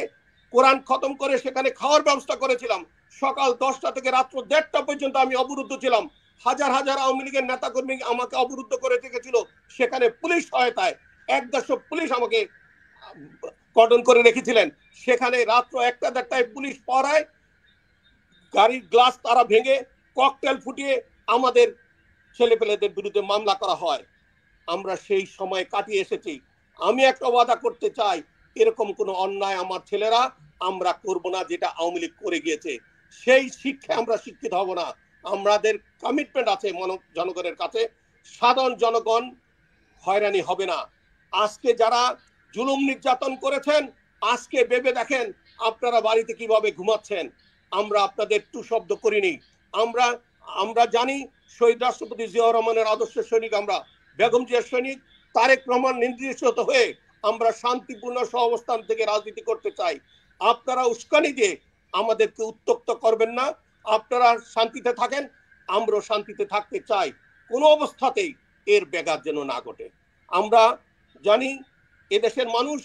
কোরআন খতম করে সেখানে খাওয়ার ব্যবস্থা করেছিলাম। সকাল 10টা থেকে রাত্র 1:30টা পর্যন্ত আমি অবরুদ্ধ ছিলাম। হাজার হাজার আওয়ামী লীগের নেতাকর্মী আমাকে অবরুদ্ধ করে রেখেছিল। সেখানে পুলিশ সহায়তায় 150 পুলিশ আমাকে কর্ডন করে রেখেছিলেন। সেখানে রাত্র 1টা-1:30টায় পুলিশ পড়ায় গাড়ির গ্লাস তারা ভেঙে ককটেল ফুটিয়ে আমাদের ছেলেপেলেদের বিরুদ্ধে মামলা করা হয়। আমরা সেই সময় কাটিয়ে এসেছি। আমি একটা ওয়াদা করতে চাই, এরকম কোনো অন্যায় আমার ছেলেরা আমরা করব না যেটা আওয়ামী লীগ করে গিয়েছে। সেই শিক্ষায় আমরা শিক্ষিত হব না। আমাদের কমিটমেন্ট আছে জনগণের কাছে, সাধারণ জনগণ হয়রানি হবে না। আজকে যারা জুলুম নির্যাতন করেছেন, আজকে ভেবে দেখেন আপনারা বাড়িতে কিভাবে ঘুমাচ্ছেন। আমরা আপনাদের টু শব্দ করিনি। আমরা জানি শহীদ রাষ্ট্রপতি জিয়াউর রহমানের আদর্শের সৈনিক আমরা, বেগম জিয়ার সৈনিক, তারেক রহমান নির্দেশিত হয়ে আমরা শান্তিপূর্ণ সহাবস্থান থেকে রাজনীতি করতে চাই। আপনারা উস্কানি দিয়ে আমাদেরকে উত্তক্ত করবেন না। আপনারা শান্তিতে থাকেন, আমরাও শান্তিতে থাকতে চাই। কোনো অবস্থাতেই এর ব্যাঘাত যেন না ঘটে। আমরা জানি এদেশের মানুষ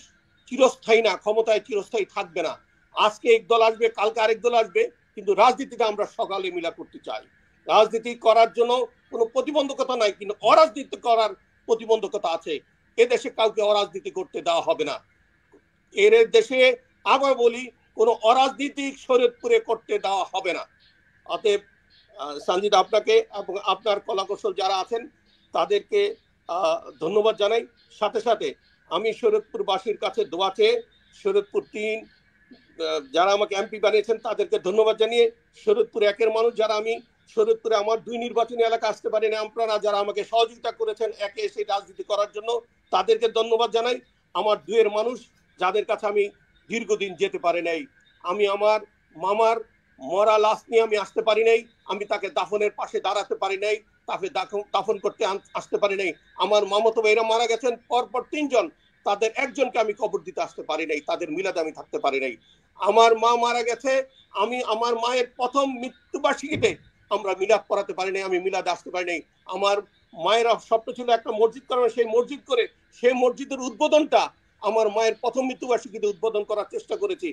চিরস্থায়ী না, ক্ষমতায় চিরস্থায়ী থাকবে না। আজকে এক দল আসবে, কালকে আরেক দল আসবে, কিন্তু রাজনীতিটা আমরা সকালে মিলা করতে চাই। রাজনীতি করার জন্য কোনো প্রতিবন্ধকতা নাই, কিন্তু অরাজনীতি করার প্রতিবন্ধকতা আছে। এদেশে কাউকে অরাজনীতি করতে দেওয়া হবে না। এর দেশে আবার বলি, কোনো অরাজনীতিক শরীয়তপুরে করতে দেওয়া হবে না। অতএব সঞ্জিত, আপনাকে এবং আপনার কলাকৌশল যারা আছেন তাদেরকে ধন্যবাদ জানাই। সাথে সাথে আমি শরীয়তপুরবাসীর কাছে দোয়া চেয়ে শরীয়তপুর 3 যারা আমাকে এমপি বানিয়েছেন তাদেরকে ধন্যবাদ জানিয়ে, শরীয়তপুর 1-এর মানুষ যারা, আমি শরীয়তপুরে আমার 2 নির্বাচনী এলাকা আসতে পারি না, আপনারা যারা আমাকে সহযোগিতা করেছেন 1-এ এসে রাজনীতি করার জন্য, তাদেরকে ধন্যবাদ জানাই। আমার 2-এর মানুষ যাদের কাছে আমি দীর্ঘদিন যেতে পারি নাই, আমি আমার মামার মরা লাশ নিয়ে আমি আসতে পারি নাই, আমি তাকে দাফনের পাশে দাঁড়াতে পারি নাই, তাকে দাফন করতে আসতে পারি নাই। আমার মামাতো ভাইরা মারা গেছেন পরপর 3 জন, তাদের একজনকে আমি কবর দিতে আসতে পারি নাই, তাদের মিলাদে আমি থাকতে পারি নাই। আমার মা মারা গেছে, আমি আমার মায়ের প্রথম মৃত্যুবার্ষিকীতে আমরা মিলাদ পড়াতে পারি নাই, আমি মিলাদে আসতে পারি নাই। আমার মায়ের স্বপ্ন ছিল একটা মসজিদ করানো, সেই মসজিদ করে সেই মসজিদের উদ্বোধনটা আমার মায়ের প্রথম মৃত্যুবার্ষিকীতে উদ্বোধন করার চেষ্টা করেছি।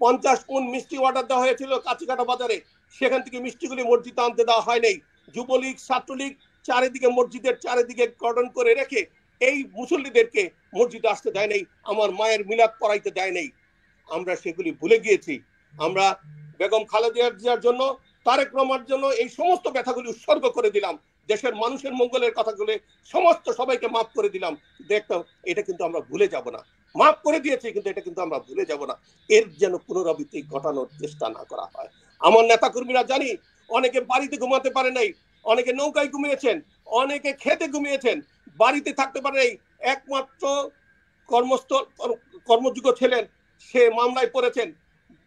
50 মণ মিষ্টি অর্ডার দেওয়া হয়েছিল কাঁচিকাটা বাজারে, সেখান থেকে মিষ্টিগুলি মসজিদে আনতে দেওয়া হয় নাই। যুবলীগ, ছাত্রলীগ চারিদিকে মসজিদের চারিদিকে কর্ডন করে রেখে এই মুসল্লিদেরকে মসজিদে আসতে দেয় নাই, আমার মায়ের মিলাদ পড়াইতে দেয় নাই। আমরা সেগুলি ভুলে গিয়েছি। আমরা বেগম খালেদা জিয়ার জন্য, তারেক রহমানের জন্য এই সমস্ত ব্যথাগুলি উৎসর্গ করে দিলাম। দেশের মানুষের মঙ্গলের কথাগুলো সমস্ত সবাইকে মাফ করে দিলাম। দেখতাম এটা কিন্তু আমরা ভুলে যাব না। মাফ করে দিয়েছি, কিন্তু এটা কিন্তু আমরা ভুলে যাব না। এর যেন পুনরাবৃত্তি ঘটানোর চেষ্টা না করা হয়। আমার নেতা কর্মীরা জানি অনেকে বাড়িতে ঘুমাতে পারে নাই, অনেকে নৌকায় ঘুমিয়েছেন, অনেকে খেতে ঘুমিয়েছেন, বাড়িতে থাকতে পারে নাই। একমাত্র কর্মস্থল কর্মযোগ্য ছিলেন, সে মামলায় পড়েছেন।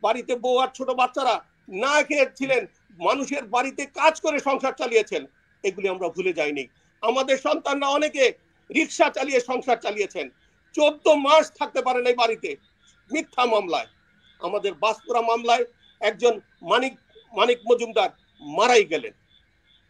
বাড়িতে বউ আর ছোট বাচ্চারা না খেয়ে ছিলেন, মানুষের বাড়িতে কাজ করে সংসার চালিয়েছেন। এগুলি আমরা ভুলে যাইনি। আমাদের সন্তানরা অনেকে রিক্সা চালিয়ে সংসার চালিয়েছেন, 14 মাস থাকতে পারে নাই বাড়িতে, মিথ্যা মামলায়। আমাদের বাসপুরা মামলায় একজন মানিক মজুমদার মারাই গেলেন।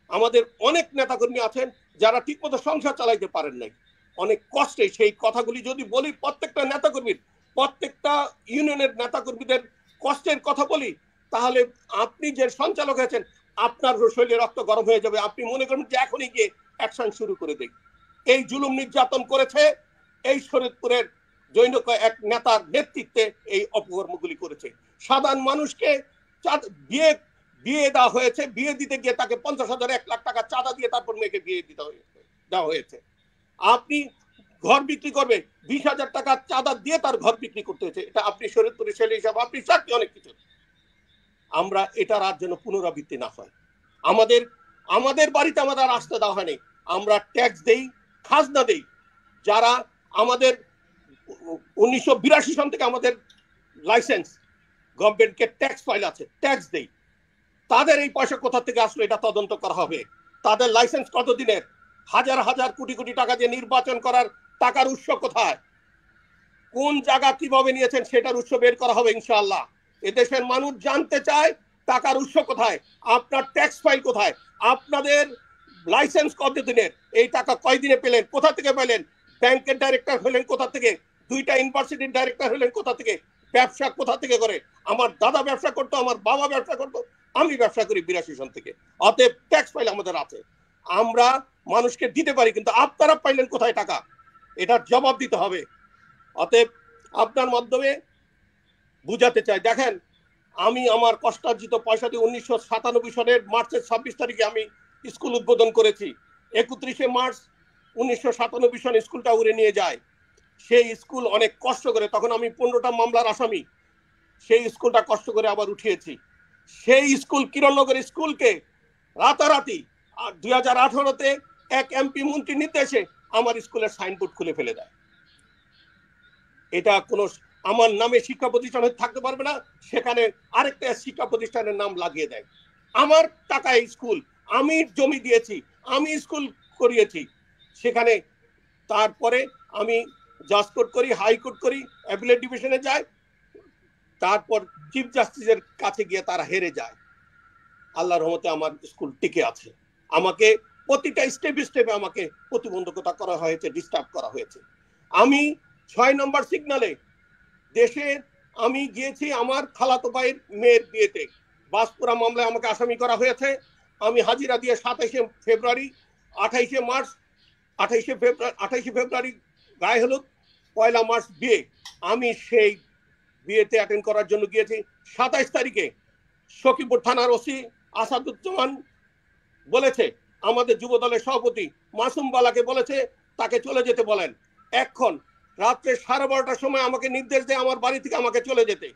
আমাদের অনেক নেতাকর্মী আছেন যারা ঠিকমতো সংসার চালাইতে পারেন নাই, অনেক কষ্টে। সেই কথাগুলি যদি বলি, প্রত্যেকটা নেতাকর্মীর, প্রত্যেকটা ইউনিয়নের নেতাকর্মীদের কষ্টের কথা বলি, তাহলে আপনি যে সঞ্চালক হয়েছেন, আপনার শরীরে রক্ত গরম হয়ে যাবে। আপনি মনে করেন যে এখনই গিয়ে অ্যাকশন শুরু করে দেই। এই জুলুম নির্যাতন করেছে এই শরীয়তপুরের জৈনক এক নেতার নেতৃত্বে, এই অপকর্মগুলি করেছে। সাধারণ মানুষকে বিয়ে দেওয়া হয়েছে, বিয়ে দিতে গিয়ে তাকে 50,000 1 লাখ টাকা চাঁদা দিয়ে তারপর মেয়েকে বিয়ে দেওয়া হয়েছে। আপনি ঘর বিক্রি করবে, 20,000 টাকা চাঁদা দিয়ে তার ঘর বিক্রি করতে হয়েছে। এটা আপনি শরীয়তপুরের ছেলে হিসাবে আপনি সাক্ষী অনেক কিছু। আমরা এটার আর যেন পুনরাবৃত্তি না হয়। আমাদের বাড়িতে আমাদের আসতে দেওয়া হয়নি। আমরা ট্যাক্স দেই, খাজনা দেই। যারা আমাদের 1982 সন থেকে আমাদের লাইসেন্স, গভর্নমেন্টকে ট্যাক্স ফাইল আছে, ট্যাক্স দেই, তাদের এই পয়সা কোথা থেকে আসলো এটা তদন্ত করা হবে। তাদের লাইসেন্স কতদিনের, হাজার হাজার কোটি কোটি টাকা দিয়ে নির্বাচন করার টাকার উৎস কোথায়, কোন জায়গা কিভাবে নিয়েছেন সেটার উৎস বের করা হবে ইনশাআল্লাহ। এদেশের মানুষ জানতে চায় টাকার উৎস কোথায়, আপনার ট্যাক্স ফাইল কোথায়, আপনাদের লাইসেন্স কতদিনের, এই টাকা কয়দিনে পেলেন, কোথা থেকে পেলেন, ব্যাংকের ডাইরেক্টর হলেন কোথা থেকে, 2টা ইউনিভার্সিটির ডাইরেক্টর হলেন কোথা থেকে, ব্যবসা কোথা থেকে করে। আমার দাদা ব্যবসা করতো, আমার বাবা ব্যবসা করতো, আমি ব্যবসা করি 82 সন থেকে। অতএব ট্যাক্স ফাইল আমাদের আছে, আমরা মানুষকে দিতে পারি, কিন্তু আপনারা পাইলেন কোথায় টাকা, এটার জবাব দিতে হবে। অতএব আপনার মাধ্যমে বুঝাতে চাই, দেখেন আমি আমার কষ্টার্জিত পয়সা দিয়ে 1997 সনের মার্চের 26 তারিখে আমি স্কুল উদ্বোধন করেছি। 31শে মার্চ 1997 সনে স্কুলটা উড়ে নিয়ে যায়। সেই স্কুল অনেক কষ্ট করে, তখন আমি 15টা মামলার আসামি, সেই স্কুলটা কষ্ট করে আবার উঠিয়েছি। সেই স্কুল কিরণনগর স্কুলকে রাতারাতি 2018-তে এক এমপি মন্ত্রীর নির্দেশে আমার স্কুলের সাইনবোর্ড খুলে ফেলে দেয়। এটা কোনো আমার নামে শিক্ষা প্রতিষ্ঠান থাকতে পারবে না, সেখানে আরেকটা শিক্ষা প্রতিষ্ঠানের নাম লাগিয়ে দেয়। আমার টাকায় স্কুল, আমি জমি দিয়েছি, আমি স্কুল করিয়েছি সেখানে। তারপরে আমি জাজ কোর্ট করি, হাইকোর্ট করি, অ্যাপিলেট ডিভিশনে যাই, তারপর চিফ জাস্টিসের কাছে গিয়ে তারা হেরে যায়। আল্লাহর রহমতে আমার স্কুল টিকে আছে। আমাকে প্রতিটা স্টেপে আমাকে প্রতিবন্ধকতা করা হয়েছে, ডিস্টার্ব করা হয়েছে। আমি 6 নম্বর সিগনালে দেশে আমি গিয়েছি আমার খালাতো ভাইয়ের মেয়ের বিয়েতে, বাসপুরা মামলায় আমাকে আসামি করা হয়েছে। আমি হাজিরা দিয়ে 27শে ফেব্রুয়ারি, 28শে মার্চ, 28শে ফেব্রুয়ারি গায়ে হলুদ, 1 মার্চ বিয়ে। আমি সেই বিয়েতে অ্যাটেন্ড করার জন্য গিয়েছি। 27 তারিখে সখীপুর থানার ওসি আসাদুজ্জামান বলেছে, আমাদের যুব দলের সভাপতি মাসুম বালাকে বলেছে তাকে চলে যেতে বলেন। এখন রাত্রে 12:30টার সময় আমাকে নির্দেশ দেয় আমার বাড়ি থেকে আমাকে চলে যেতে।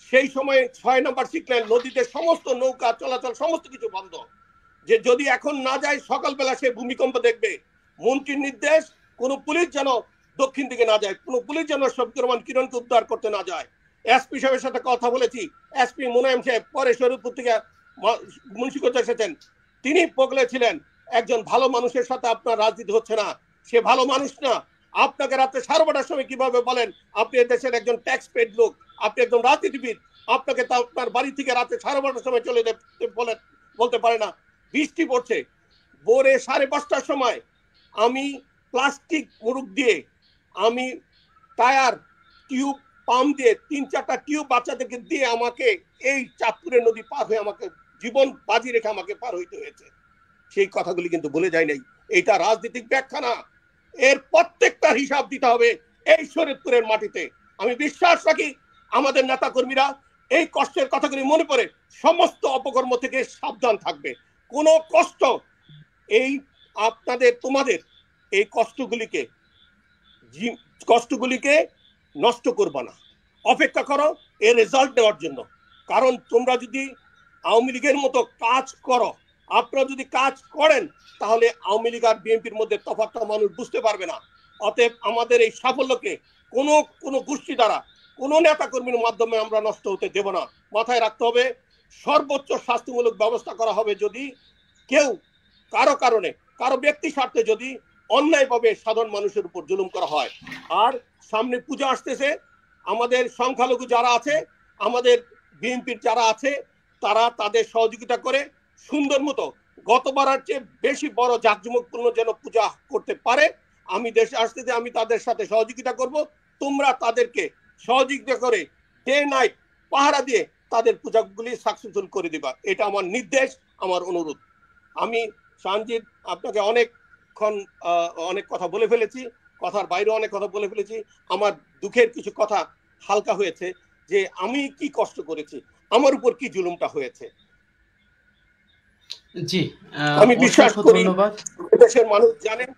সেই সময় 6 নম্বর সিগন্যাল, নদীতে সমস্ত নৌকা চলাচল সমস্ত কিছু বন্ধ, যে যদি এখন না যায় সকালবেলা সে ভূমিকম্প দেখবে। মন্ত্রীর নির্দেশ, কোনো পুলিশ যেন দক্ষিণ দিকে না যায়, কোনো পুলিশ যেন শফিকুর রহমান কিরণকে উদ্ধার করতে না যায়। এসপি সাহেবের সাথে কথা বলেছি, এসপি মুনায়েম সাহেব পরে শরীয়তপুর থেকে মুন্সিগঞ্জে এসেছেন, তিনি বলেছিলেন একজন ভালো মানুষের সাথে আপনার রাজনীতি হচ্ছে না, সে ভালো মানুষ না। আপনাকে রাত্রে 12:30টার সময় কিভাবে বলেন আপনি দেশের একজন ট্যাক্স পেড লোক, আপনি একজন রাজনীতিবিদ, আপনাকে তা আপনার বাড়ি থেকে রাত্রে 12:30টার সময় চলে বলতে পারে না। বৃষ্টি পড়ছে, ভোরে 5:30টার সময় আমি প্লাস্টিক মুরুখ দিয়ে, আমি টায়ার টিউব পাম্প দিয়ে 3-4টা টিউব বাচ্চাদেরকে দিয়ে আমাকে এই চাঁদপুরের নদী পার হয়ে আমাকে জীবন বাজি রেখে আমাকে পার হইতে হয়েছে। সেই কথাগুলি কিন্তু বলে যায় নাই। এটা রাজনৈতিক ব্যাখ্যা না, এর প্রত্যেকটা হিসাব দিতে হবে এই শরীয়তপুরের মাটিতে। আমি বিশ্বাস রাখি আমাদের নেতা কর্মীরা এই কষ্টের কথাগুলি মনে করে সমস্ত অপকর্ম থেকে সাবধান থাকবে। কোনো কষ্ট এই তোমাদের এই কষ্টগুলিকে নষ্ট করবা না, অপেক্ষা করো এর রেজাল্ট দেওয়ার জন্য। কারণ তোমরা যদি আওয়ামী লীগের মতো কাজ করো, আপনারা যদি কাজ করেন, তাহলে আওয়ামী লীগ আর বিএনপির মধ্যে তফাৎটা মানুষ বুঝতে পারবে না। অতএব আমাদের এই সাফল্যকে কোনো গোষ্ঠী দ্বারা, কোনো নেতা কর্মীর মাধ্যমে আমরা নষ্ট হতে দেব না। মাথায় রাখতে হবে, সর্বোচ্চ শাস্তিমূলক ব্যবস্থা করা হবে যদি কেউ কারো ব্যক্তি স্বার্থে যদি অন্যায়ভাবে সাধারণ মানুষের উপর জুলুম করা হয়। আর সামনে পূজা আসতেছে, আমাদের সংখ্যালঘু যারা আছে, আমাদের বিএনপির যারা আছে, তারা তাদের সহযোগিতা করে সুন্দর মতো গতবারের চেয়ে বেশি বড় জাঁকজমকপূর্ণ যেন পূজা করতে পারে। আমি দেশে আসতে আমি তাদের সাথে সহযোগিতা করব। তোমরা তাদেরকে সহযোগিতা করে ডে নাইট পাহারা দিয়ে তাদের পূজাগুলি সাকসেসফুল করে দিবা। এটা আমার নির্দেশ, আমার অনুরোধ। আমি সঞ্জিত আপনাকে অনেক কথা বলে ফেলেছি, কথার বাইরে অনেক কথা বলে ফেলেছি। আমার দুঃখের কিছু কথা হালকা হয়েছে যে আমি কি কষ্ট করেছি, আমার উপর কি জুলুমটা হয়েছে। জি, আমি বিশ্বাস করি দেশের মানুষ জানেন,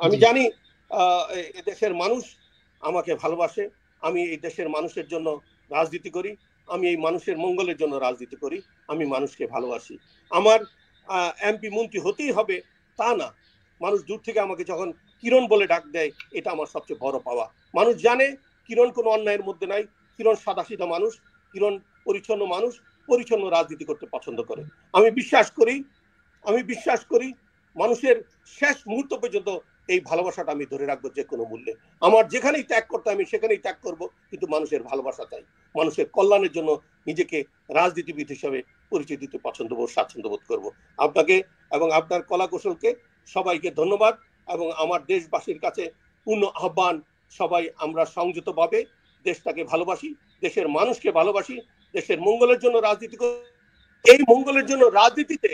আমি জানি দেশের মানুষ আমাকে ভালোবাসে। আমি এই দেশের মানুষের জন্য রাজনীতি করি, আমি এই মানুষের মঙ্গলের জন্য রাজনীতি করি, আমি মানুষকে ভালোবাসি। আমার এমপি মন্ত্রী হতেই হবে তা না। মানুষ দূর থেকে আমাকে যখন কিরণ বলে ডাক দেয়, এটা আমার সবচেয়ে বড় পাওয়া। মানুষ জানে কিরণ কোনো অন্যায়ের মধ্যে নাই, কিরণ সাদাসিধা মানুষ, কিরণ পরিচ্ছন্ন মানুষ, পরিচ্ছন্ন রাজনীতি করতে পছন্দ করে। আমি বিশ্বাস করি মানুষের শেষ মুহূর্ত পর্যন্ত এই ভালোবাসাটা আমি ধরে রাখবো যে কোনো মূল্যে। আমার যেখানেই ত্যাগ করতে আমি সেখানেই ত্যাগ করব, কিন্তু মানুষের ভালোবাসা চাই। মানুষের কল্যাণের জন্য নিজেকে রাজনীতিবিদ হিসেবে পরিচয় দিতে স্বাচ্ছন্দ্য বোধ করবো। আপনাকে এবং আপনার কলা কৌশলকে সবাইকে ধন্যবাদ, এবং আমার দেশবাসীর কাছে পূর্ণ আহ্বান, সবাই আমরা সংযতভাবে দেশটাকে ভালোবাসি, দেশের মানুষকে ভালোবাসি, দেশের মঙ্গলের জন্য রাজনীতি করি। এই মঙ্গলের জন্য রাজনীতিতে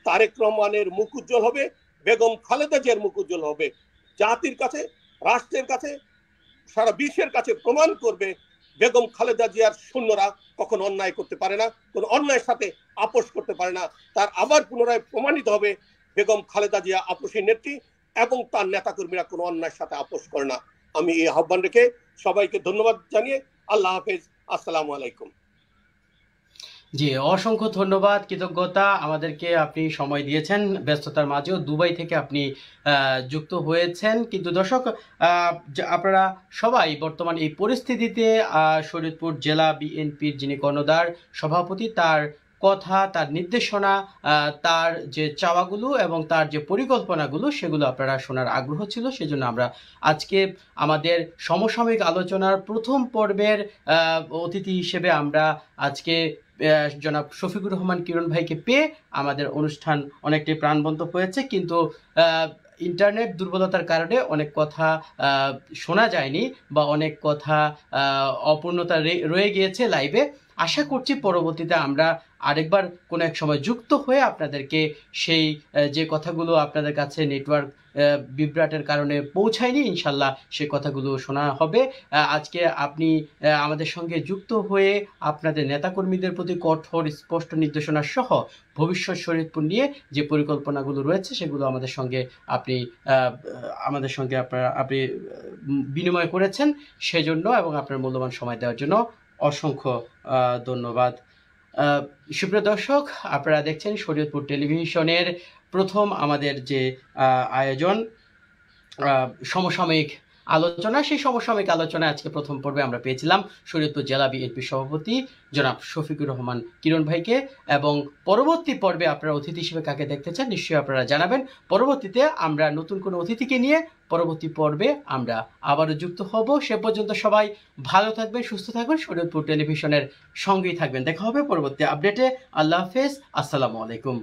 তারেক রহমানের মুখ উজ্জ্বল হবে, বেগম খালেদা জিয়ার মুখ উজ্জ্বল হবে। জাতির কাছে, রাষ্ট্রের কাছে, সারা বিশ্বের কাছে প্রমাণ করবে বেগম খালেদা জিয়ার সৈন্যরা কখনো অন্যায় করতে পারে না, কোন অন্যায়ের সাথে আপোষ করতে পারে না। তার আবার পুনরায় প্রমাণিত হবে বেগম খালেদা জিয়া আপোষী নেত্রী, এবং তার নেতাকর্মীরা কোনো অন্যায়ের সাথে আপোষ করে না। আমি এই আহ্বান রেখে সবাইকে ধন্যবাদ জানিয়ে আল্লাহ হাফেজ, আসসালামু আলাইকুম। জি, অসংখ্য ধন্যবাদ, কৃতজ্ঞতা। আমাদেরকে আপনি সময় দিয়েছেন, ব্যস্ততার মাঝেও দুবাই থেকে আপনি যুক্ত হয়েছেন। কিন্তু দর্শক, আপনারা সবাই বর্তমান এই পরিস্থিতিতে শরীয়তপুর জেলা বিএনপির যিনি কর্ণধার সভাপতি, তার কথা, তার নির্দেশনা, তার যে চাওয়াগুলো এবং তার যে পরিকল্পনাগুলো, সেগুলো আপনারা শোনার আগ্রহ ছিল। সেজন্য আমরা আজকে আমাদের সমসাময়িক আলোচনার প্রথম পর্বের অতিথি হিসেবে আমরা আজকে জনাব শফিকুর রহমান কিরণ ভাইকে পেয়ে আমাদের অনুষ্ঠান অনেকটাই প্রাণবন্ত হয়েছে। কিন্তু ইন্টারনেট দুর্বলতার কারণে অনেক কথা শোনা যায়নি, বা অনেক কথা অপূর্ণতা রয়ে গিয়েছে লাইভে। আশা করছি পরবর্তীতে আমরা আরেকবার কোনো এক সময় যুক্ত হয়ে আপনাদেরকে সেই যে কথাগুলো আপনাদের কাছে নেটওয়ার্ক বিভ্রাটের কারণে পৌঁছায়নি, ইনশাল্লাহ সে কথাগুলো শোনা হবে। আজকে আপনি আমাদের সঙ্গে যুক্ত হয়ে আপনাদের নেতাকর্মীদের প্রতি কঠোর স্পষ্ট নির্দেশনা সহ ভবিষ্যৎ শরীয়তপুর নিয়ে যে পরিকল্পনাগুলো রয়েছে সেগুলো আমাদের সঙ্গে আপনি বিনিময় করেছেন, সেজন্য এবং আপনার মূল্যবান সময় দেওয়ার জন্য অসংখ্য ধন্যবাদ। সুপ্রিয় দর্শক, আপনারা দেখছেন শরীয়তপুর টেলিভিশনের প্রথম আমাদের যে আয়োজন সমসাময়িক আলোচনা, সেই সমসাময়িক আলোচনায় আজকে প্রথম পর্বে আমরা পেয়েছিলাম শরীয়তপুর জেলা বিএনপি সভাপতি জনাব শফিকুর রহমান কিরণ ভাইকে, এবং পরবর্তী পর্বে আপনারা অতিথি হিসেবে কাকে দেখতে চান নিশ্চয়ই আপনারা জানাবেন। পরবর্তীতে আমরা নতুন কোনো অতিথিকে নিয়ে পরবর্তী পর্বে আমরা আবারও যুক্ত হব। সে পর্যন্ত সবাই ভালো থাকবেন, সুস্থ থাকবেন, শরীয়তপুর টেলিভিশনের সঙ্গেই থাকবেন। দেখা হবে পরবর্তী আপডেটে। আল্লাহ হাফেজ, আসসালামু আলাইকুম।